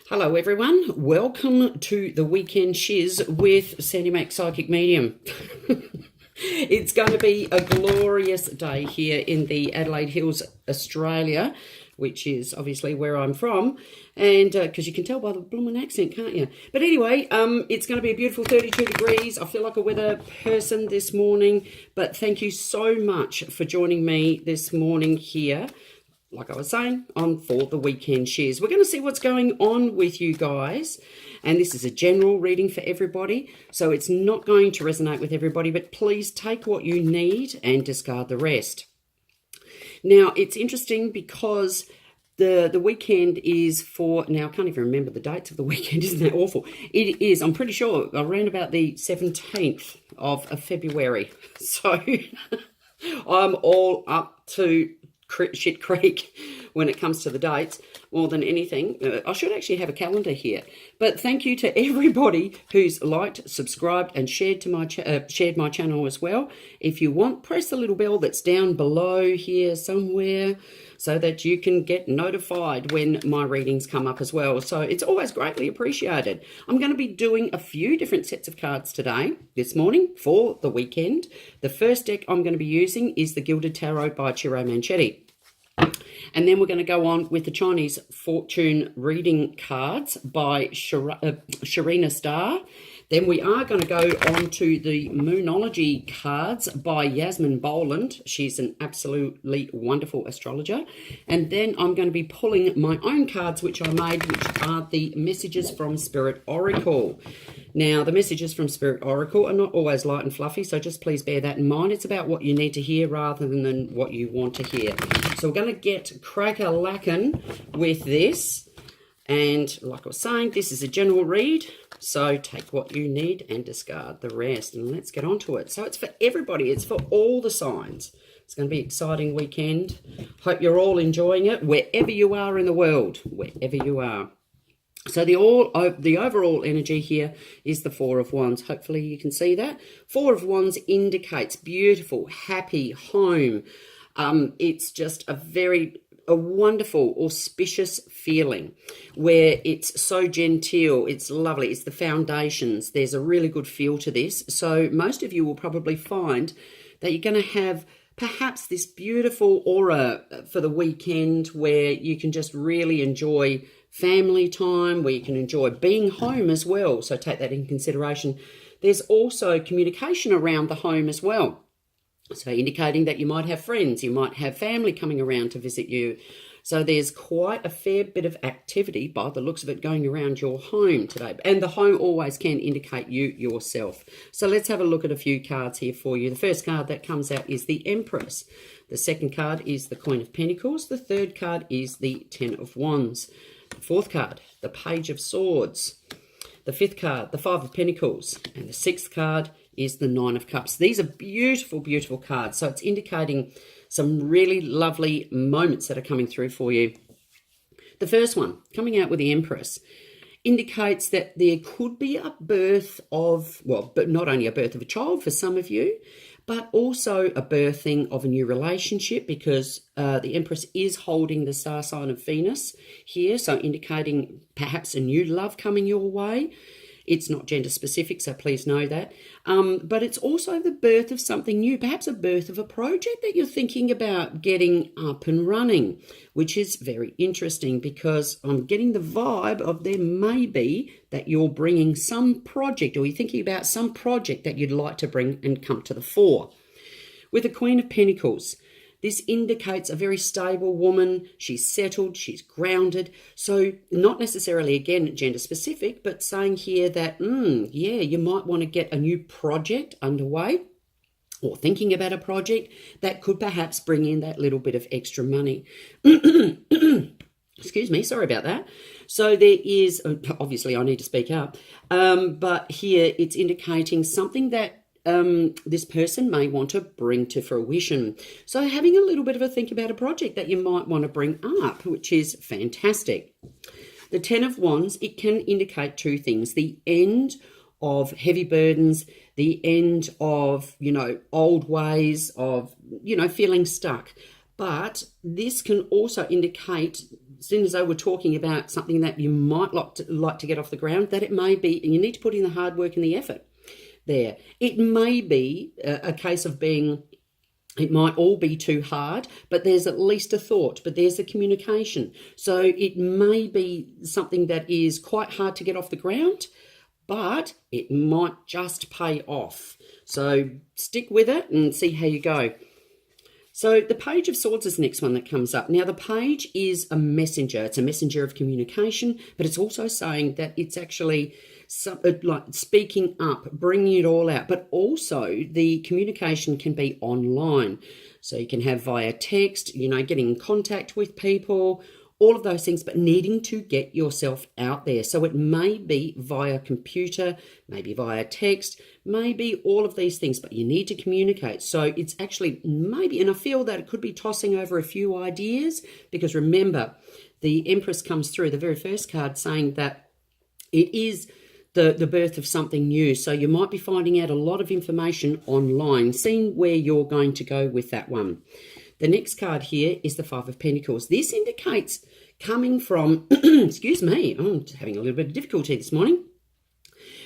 Hello everyone, welcome to the weekend Shizz with Sandy Mac Psychic Medium. It's going to be a glorious day here in the Adelaide Hills, Australia, which is obviously where I'm from, and because you can tell by the blooming accent, can't you? But anyway, it's going to be a beautiful 32 degrees. I feel like a weather person this morning, but thank you so much for joining me this morning here. Like I was saying, on for the weekend Shizz. We're going to see what's going on with you guys. And this is a general reading for everybody. So it's not going to resonate with everybody, but please take what you need and discard the rest. Now, it's interesting because the weekend is for, now I can't even remember the dates of the weekend, isn't that awful? It is, I'm pretty sure, around about the 17th of February. So I'm all up to shit creek when it comes to the dates more than anything. I should actually have a calendar here, but thank you to everybody who's liked, subscribed and shared to my shared my channel as well. If you want, press the little bell that's down below here somewhere so that you can get notified when my readings come up as well. So it's always greatly appreciated. I'm going to be doing a few different sets of cards today, this morning, for the weekend. The first deck I'm going to be using is the Gilded Tarot by Ciro Manchetti. And then we're going to go on with the Chinese fortune reading cards by Sharina Star. Then we are going to go on to the Moonology cards by Yasmin Boland. She's an absolutely wonderful astrologer. And then I'm going to be pulling my own cards, which I made, which are the Messages from Spirit Oracle. Now, the messages from Spirit Oracle are not always light and fluffy, so just please bear that in mind. It's about what you need to hear rather than what you want to hear. So we're going to get crack-a-lackin' with this. And like I was saying, this is a general read, so take what you need and discard the rest. And let's get on to it. So it's for everybody. It's for all the signs. It's going to be an exciting weekend. Hope you're all enjoying it, wherever you are in the world, wherever you are. So the overall energy here is the Four of Wands. Hopefully you can see that. Four of Wands indicates beautiful, happy home. It's just a wonderful, auspicious feeling where it's so genteel, it's lovely, it's the foundations. There's a really good feel to this. So most of you will probably find that you're going to have perhaps this beautiful aura for the weekend where you can just really enjoy family time, where you can enjoy being home as well. So take that in consideration. There's also communication around the home as well. So indicating that you might have friends, you might have family coming around to visit you. So there's quite a fair bit of activity by the looks of it going around your home today. And the home always can indicate you yourself. So let's have a look at a few cards here for you. The first card that comes out is the Empress. The second card is the Queen of Pentacles. The third card is the Ten of Wands. The fourth card, the Page of Swords. The fifth card, the Five of Pentacles. And the sixth card is the Nine of Cups. These are beautiful, beautiful cards. So it's indicating some really lovely moments that are coming through for you. The first one, coming out with the Empress, indicates that there could be a birth of, well, but not only a birth of a child for some of you, but also a birthing of a new relationship, because the Empress is holding the star sign of Venus here, so indicating perhaps a new love coming your way. It's not gender specific, so please know that. But it's also the birth of something new, perhaps a birth of a project that you're thinking about getting up and running, which is very interesting because I'm getting the vibe of there may be that you're bringing some project, or you're thinking about some project that you'd like to bring and come to the fore. With the Queen of Pentacles, this indicates a very stable woman. She's settled, she's grounded. So not necessarily, again, gender specific, but saying here that, yeah, you might want to get a new project underway or thinking about a project that could perhaps bring in that little bit of extra money. Excuse me, sorry about that. So there is, obviously I need to speak up, but here it's indicating something that this person may want to bring to fruition. So having a little bit of a think about a project that you might want to bring up, which is fantastic. The Ten of Wands, it can indicate two things: the end of heavy burdens, the end of, old ways of, feeling stuck. But this can also indicate as soon as though we're talking about something that you might like to get off the ground, that it may be, and you need to put in the hard work and the effort there. It may be a case of being, it might all be too hard, but there's at least a thought, but there's a communication. So it may be something that is quite hard to get off the ground, but it might just pay off. So stick with it and see how you go. So the Page of Swords is the next one that comes up. Now the page is a messenger. It's a messenger of communication, but it's also saying that it's actually like speaking up, bringing it all out, but also the communication can be online. So you can have via text, getting in contact with people, all of those things, but needing to get yourself out there. So it may be via computer, maybe via text, maybe all of these things, but you need to communicate. So it's actually maybe, and I feel that it could be tossing over a few ideas, because remember, the Empress comes through, the very first card, saying that it is the birth of something new. So you might be finding out a lot of information online, seeing where you're going to go with that one. The next card here is the Five of Pentacles. This indicates coming from, excuse me, I'm having a little bit of difficulty this morning.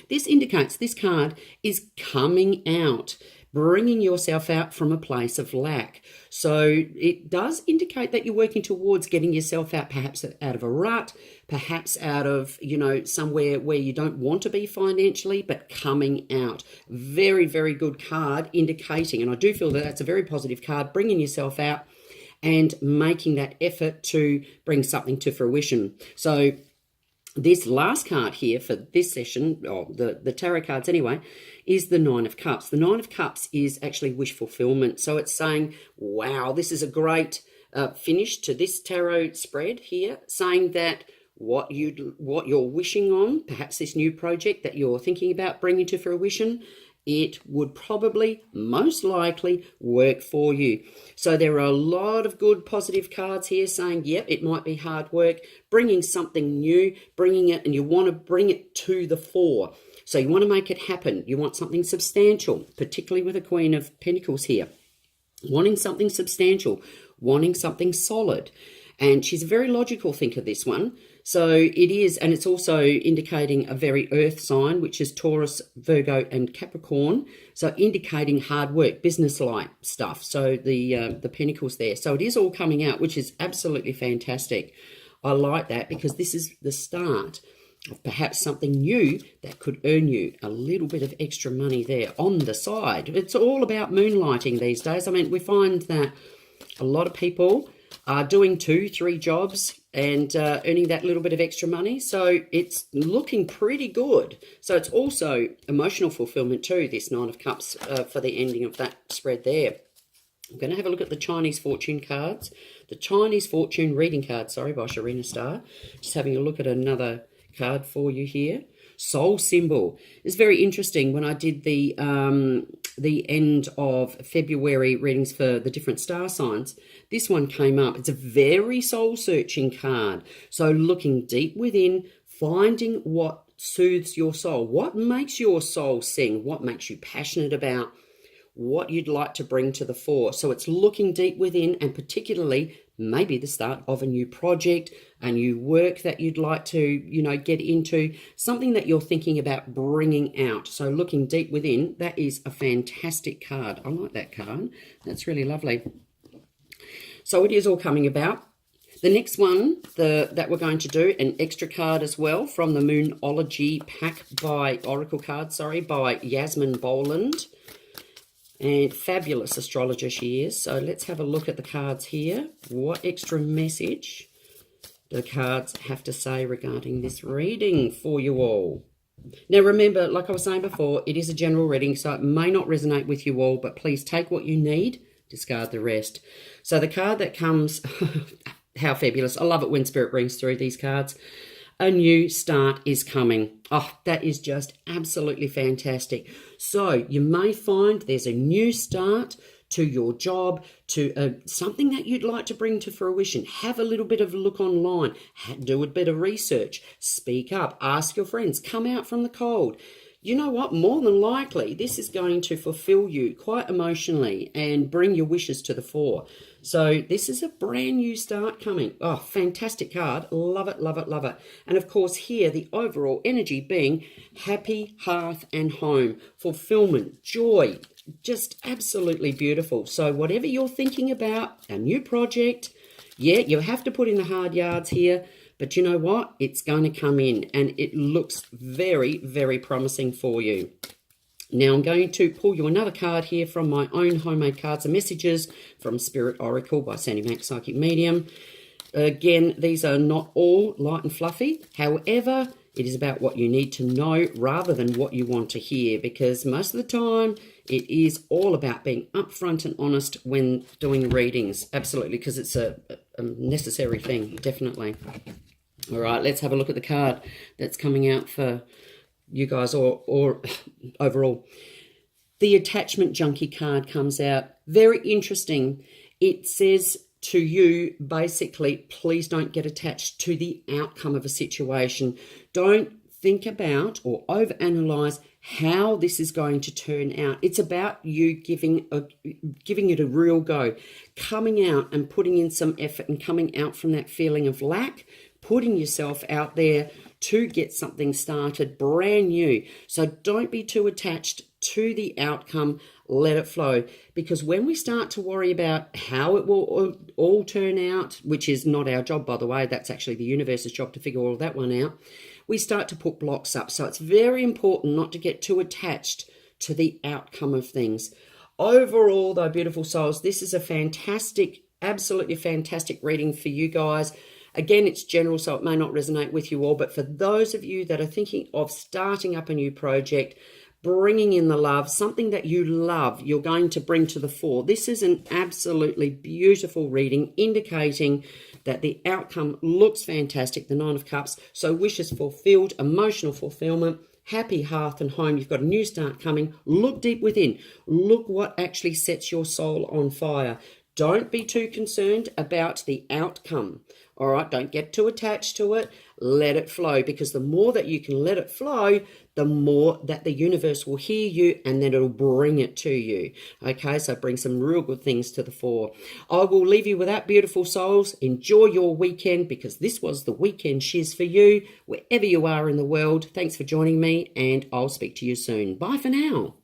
This indicates this card is coming out, bringing yourself out from a place of lack. So it does indicate that you're working towards getting yourself out, perhaps out of a rut, perhaps out of, somewhere where you don't want to be financially, but coming out. Very, very good card indicating, and I do feel that that's a very positive card, bringing yourself out and making that effort to bring something to fruition. So this last card here for this session, or the tarot cards anyway, is the Nine of Cups. The Nine of Cups is actually wish fulfillment. So it's saying, wow, this is a great finish to this tarot spread here, saying that what you're wishing on, perhaps this new project that you're thinking about bringing to fruition, it would probably, most likely, work for you. So there are a lot of good positive cards here saying, yep, it might be hard work, bringing something new, bringing it, and you want to bring it to the fore. So you want to make it happen. You want something substantial, particularly with the Queen of Pentacles here. Wanting something substantial, wanting something solid. And she's a very logical thinker, this one. So it is, and it's also indicating a very earth sign, which is Taurus, Virgo, and Capricorn. So indicating hard work, business-like stuff. So the pentacles there. So it is all coming out, which is absolutely fantastic. I like that because this is the start of perhaps something new that could earn you a little bit of extra money there on the side. It's all about moonlighting these days. I mean, we find that a lot of people are doing 2-3 jobs and earning that little bit of extra money. So it's looking pretty good. So it's also emotional fulfillment too, this Nine of Cups, for the ending of that spread there. I'm going to have a look at the Chinese fortune cards. The Chinese fortune reading card, sorry, by Sharina Star. Just having a look at another card for you here. Soul symbol is very interesting. When I did the end of February readings for the different star signs, this one came up. It's a very soul-searching card. So looking deep within, finding what soothes your soul, what makes your soul sing, what makes you passionate about, what you'd like to bring to the fore. So it's looking deep within, and particularly maybe the start of a new project, a new work that you'd like to, get into, something that you're thinking about bringing out. So looking deep within, that is a fantastic card. I like that card. That's really lovely. So it is all coming about. The next one that we're going to do, an extra card as well from the Moonology pack by Oracle cards, by Yasmin Boland. And fabulous astrologer she is. So let's have a look at the cards here. What extra message do the cards have to say regarding this reading for you all? Now remember, like I was saying before, it is a general reading, so it may not resonate with you all, but please take what you need, discard the rest. So the card that comes, how fabulous. I love it when Spirit brings through these cards. A new start is coming. Oh, that is just absolutely fantastic. So you may find there's a new start to your job, to something that you'd like to bring to fruition. Have a little bit of a look online. Do a bit of research. Speak up. Ask your friends. Come out from the cold. you know what? More than likely, this is going to fulfill you quite emotionally and bring your wishes to the fore. So this is a brand new start coming. Oh, fantastic card. Love it, love it, love it. And of course here, the overall energy being happy, hearth and home, fulfillment, joy, just absolutely beautiful. So whatever you're thinking about, a new project, yeah, you have to put in the hard yards here. But you know what? It's going to come in and it looks very, very promising for you. Now I'm going to pull you another card here from my own homemade cards and messages from Spirit Oracle by Sandy Mac Psychic Medium. Again, these are not all light and fluffy. However, it is about what you need to know rather than what you want to hear, because most of the time it is all about being upfront and honest when doing readings. Absolutely, because it's a necessary thing, definitely. All right, let's have a look at the card that's coming out for you guys or overall. The Attachment Junkie card comes out. Very interesting. It says to you, basically, please don't get attached to the outcome of a situation. Don't think about or overanalyze how this is going to turn out. It's about you giving it a real go, coming out and putting in some effort and coming out from that feeling of lack, putting yourself out there to get something started brand new. So don't be too attached to the outcome. Let it flow. Because when we start to worry about how it will all turn out, which is not our job, by the way, that's actually the universe's job to figure all that one out, we start to put blocks up. So it's very important not to get too attached to the outcome of things. Overall, though, beautiful souls, this is a fantastic, absolutely fantastic reading for you guys. Again, it's general, so it may not resonate with you all, but for those of you that are thinking of starting up a new project, bringing in the love, something that you love, you're going to bring to the fore. This is an absolutely beautiful reading, indicating that the outcome looks fantastic, the Nine of Cups. So wishes fulfilled, emotional fulfillment, happy hearth and home. You've got a new start coming. Look deep within. Look what actually sets your soul on fire. Don't be too concerned about the outcome. All right, don't get too attached to it. Let it flow, because the more that you can let it flow, the more that the universe will hear you, and then it'll bring it to you. Okay, so bring some real good things to the fore. I will leave you with that, beautiful souls. Enjoy your weekend, because this was the weekend shiz for you, wherever you are in the world. Thanks for joining me, and I'll speak to you soon. Bye for now.